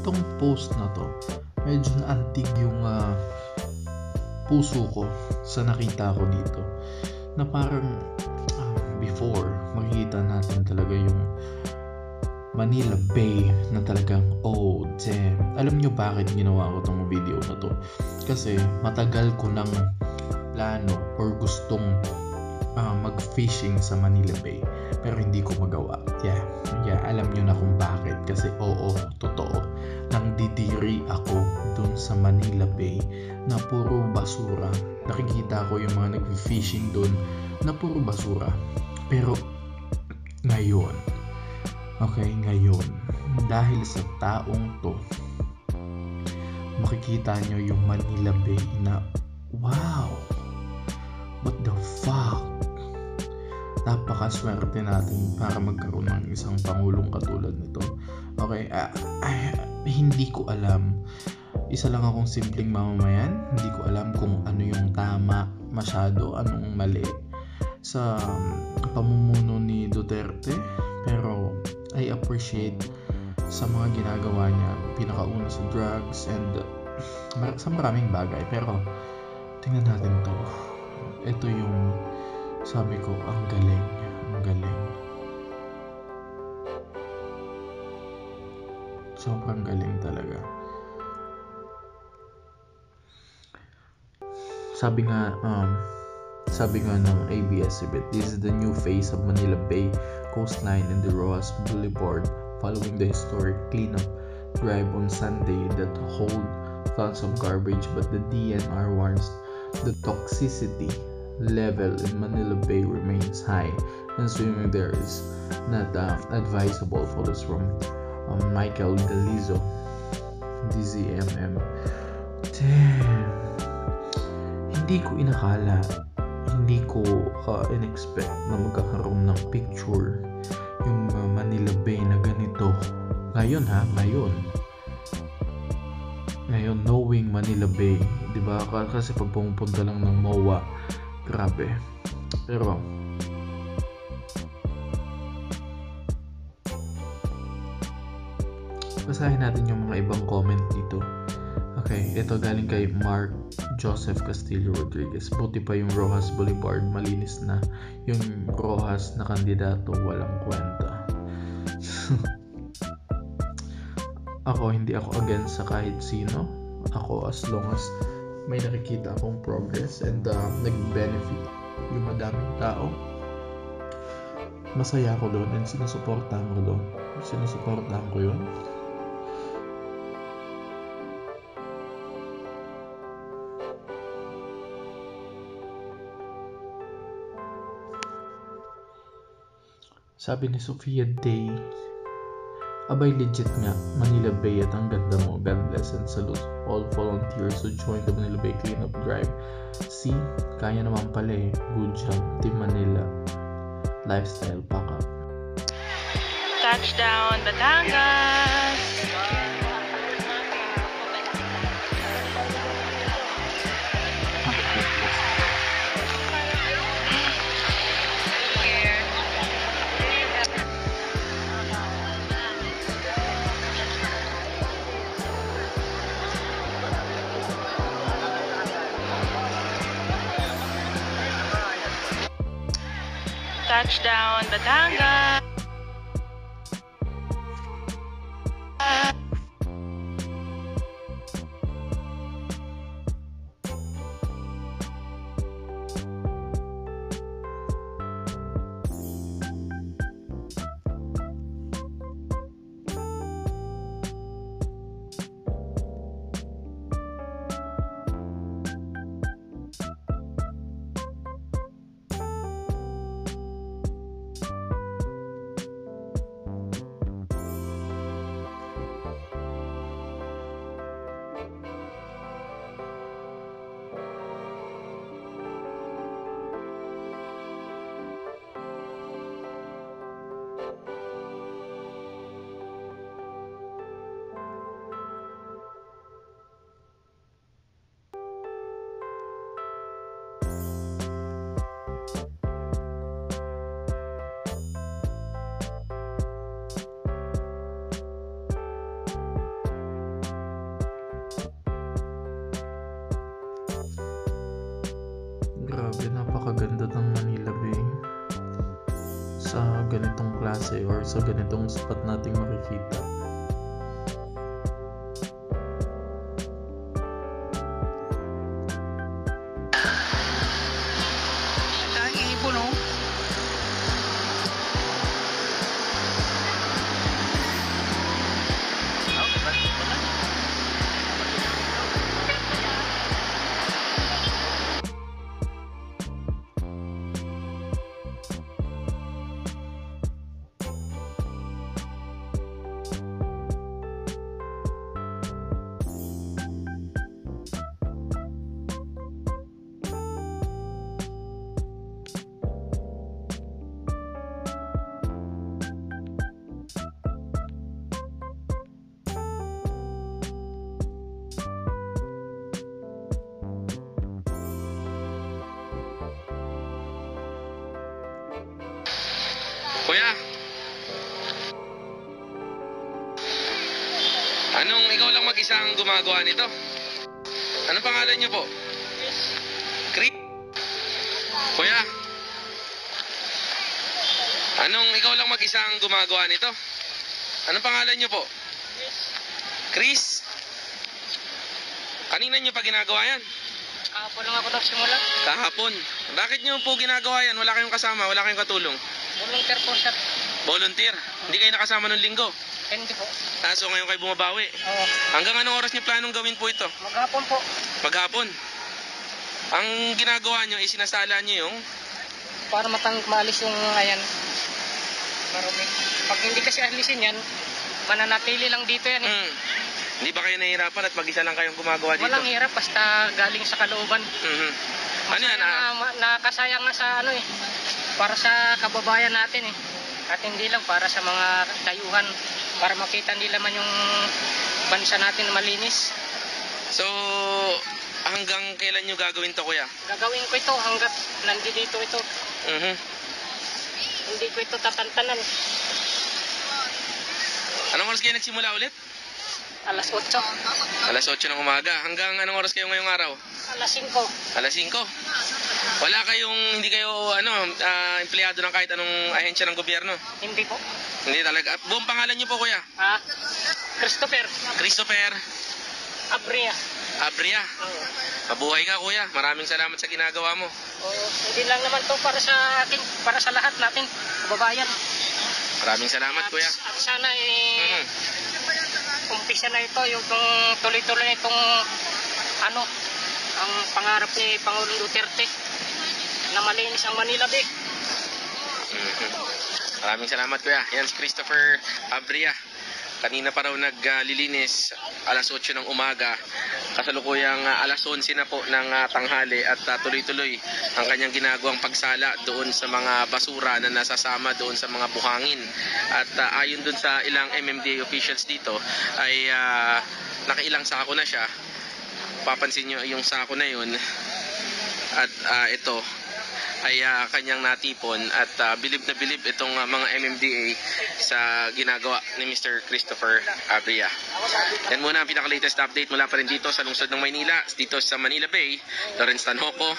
itong post na to, medyo naantig yung puso ko sa nakita ko dito. Na parang before, makikita natin talaga yung Manila Bay na talagang, oh damn. Alam nyo bakit ginawa ko tong video na to? Kasi matagal ko nang plano or gustong mag-fishing sa Manila Bay, pero hindi ko magawa. Yeah, alam nyo na kung bakit. Kasi totoo, nang didiri ako dun sa Manila Bay na puro basura. Nakikita ko yung mga nag-fishing dun na puro basura. Pero ngayon, dahil sa taong to, makikita nyo yung Manila Bay na wow, what the fuck. Napakaswerte natin para magkaroon ng isang pangulong katulad nito. Hindi ko alam. Isa lang akong simpleng mamamayan. Hindi ko alam kung ano yung tama masyado, anong mali sa pamumuno ni Duterte. Pero I appreciate sa mga ginagawa niya, pinakauna sa drugs and sa maraming bagay. Pero tingnan natin to. Ito yung sabi ko, ang galing. Sobrang galing talaga. Sabi nga ng ABS-CBN, this is the new face of Manila Bay coastline and the Rojas Boulevard following the historic cleanup drive on Sunday that hold tons of garbage, but the DNR warns the toxicity level in Manila Bay remains high and swimming there is not advisable. Photos from Michael Galizo, DZMM. Damn, hindi ko inakala, hindi ko in-expect na magkakaroon ng picture yung Manila Bay na ganito. Ngayon knowing Manila Bay, di ba? Kasi pag pumupunta lang ng MOA, grabe. Pero basahin natin yung mga ibang comment dito. Okay, ito galing kay Mark Joseph Castillo Rodriguez. Buti pa yung Rojas Boulevard, malinis na. Yung Rojas na kandidato, walang kwenta. Hindi ako against sa kahit sino. Ako, as long as may nakikita akong progress and nag-benefit yung madaming tao, masaya ako doon and sinusuportahan ko yun. Sabi ni Sofia Day, abay legit nga, Manila Bay at ang ganda mo. God bless and salute all volunteers who joined the Manila Bay cleanup drive. See, kaya naman pala eh. Good job, Team Manila. Lifestyle pack up. Touchdown, Batangas! Touchdown, Batangas! klase or sa ganitong spot nating makikita. Kuya, anong ikaw lang mag-isa ang gumagawa nito? Anong pangalan niyo po? Chris. Kuya, anong ikaw lang mag-isa ang gumagawa nito? Anong pangalan niyo po? Chris. Kanina niyo pa ginagawa yan? Kahapon lang ako nagsimula. Kahapon. Bakit niyo po ginagawa yan? Wala kayong kasama, wala kayong katulong. Volunteer po, sir. Volunteer. Hindi kayo nakasama nung linggo. Hindi po. So ngayon kayo bumabawi. Oo. Hanggang anong oras niyo planong gawin po ito? Maghapon po. Maghapon. Ang ginagawa nyo, isinasala nyo yung Para maalis yung ayan. Marumi. Pag hindi kasi alisin yan, mananatili lang dito yan eh. Hindi ba kayo nahihirapan at mag-isa lang kayong gumagawa dito? Walang hirap basta galing sa kalooban. Ano yan? Nakasayang nga sa ano eh. Para sa kababayan natin eh. At hindi lang para sa mga dayuhan. Para makita nila man yung bansa natin na malinis. So, hanggang kailan nyo gagawin to, kuya? Gagawin ko ito hanggat nandito ito. Hindi ko ito tatantanan. Anong oras kayo nagsimula ulit? Alas 8. Alas 8 ng umaga. Hanggang anong oras kayo ngayong araw? Alas 5. Alas 5. Wala kayong, hindi kayo empleyado ng kahit anong ahensya ng gobyerno? Hindi po. Hindi talaga. Buong pangalan nyo po, kuya? Christopher Christopher Abria. Abria. Oo. Mabuhay ka, kuya. Maraming salamat sa ginagawa mo. Hindi lang naman to para sa akin, para sa lahat natin, kababayan. Maraming salamat, kuya. At sana umpisa na ito, yung tuloy-tuloy itong ang pangarap ni Pangulong Duterte na malinis ang Manila Bay. Maraming salamat, kuya. Yan si Christopher Abria. Kanina pa raw naglilinis, alas 8 ng umaga. Kasalukuyang alas 11 na po ng tanghali at tuloy-tuloy ang kanyang ginagawang pagsala doon sa mga basura na nasasama doon sa mga buhangin. At ayon doon sa ilang MMDA officials dito ay nakailang sako na siya. Papansin nyo yung sako na yun at ito ay kanyang natipon at bilib na bilib itong mga MMDA sa ginagawa ni Mr. Christopher Abria. Yan muna ang pinaka-latest update mula pa rin dito sa lungsod ng Maynila, dito sa Manila Bay. Lawrence Tanhoco.